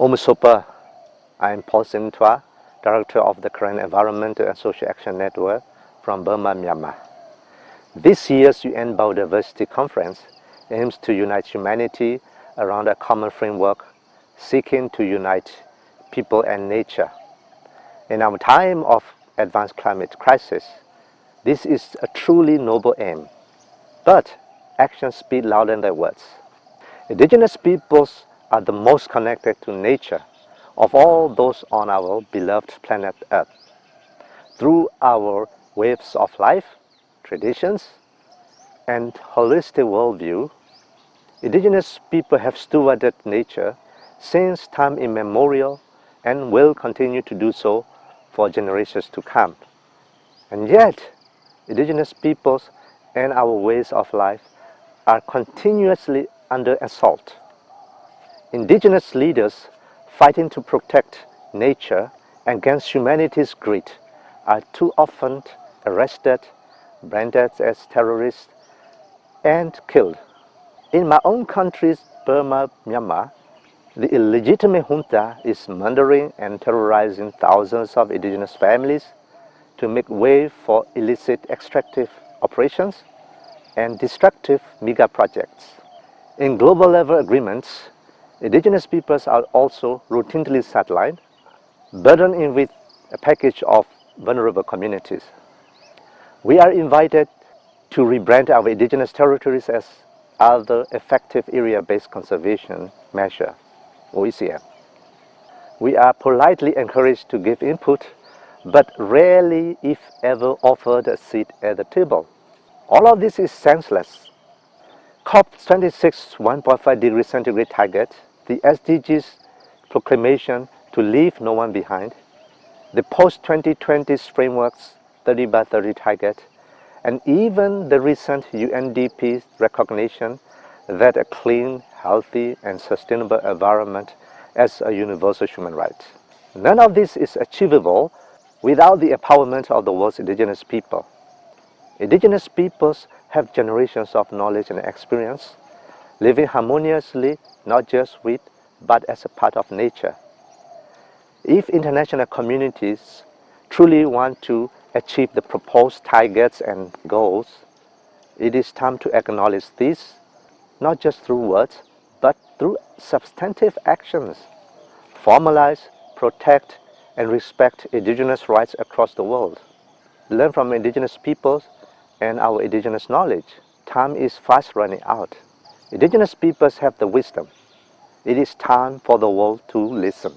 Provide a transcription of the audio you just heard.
Omusopa, I am Paul Sintwa, Director of the Current Environmental and Social Action Network from Burma, Myanmar. This year's UN Biodiversity Conference aims to unite humanity around a common framework seeking to unite people and nature. In our time of advanced climate crisis, this is a truly noble aim, but actions speak louder than words. Indigenous peoples are the most connected to nature of all those on our beloved planet Earth. Through our waves of life, traditions, and holistic worldview, Indigenous people have stewarded nature since time immemorial and will continue to do so for generations to come. And yet, Indigenous peoples and our ways of life are continuously under assault. Indigenous leaders fighting to protect nature against humanity's greed are too often arrested, branded as terrorists, and killed. In my own country, Burma, Myanmar, the illegitimate junta is murdering and terrorizing thousands of indigenous families to make way for illicit extractive operations and destructive mega projects. In global level agreements, indigenous peoples are also routinely sidelined, burdened in with a package of vulnerable communities. We are invited to rebrand our indigenous territories as other effective area-based conservation measure, OECM. We are politely encouraged to give input, but rarely, if ever, offered a seat at the table. All of this is senseless. COP26 1.5 degree centigrade target, the SDGs proclamation to leave no one behind, the post-2020 frameworks 30 by 30 target, and even the recent UNDP recognition that a clean, healthy, and sustainable environment as a universal human right. None of this is achievable without the empowerment of the world's indigenous people. Indigenous peoples have generations of knowledge and experience, living harmoniously not just with, but as a part of nature. If international communities truly want to achieve the proposed targets and goals, it is time to acknowledge this, not just through words, but through substantive actions. Formalize, protect, and respect indigenous rights across the world. Learn from indigenous peoples and our indigenous knowledge. Time is fast running out. Indigenous peoples have the wisdom. It is time for the world to listen.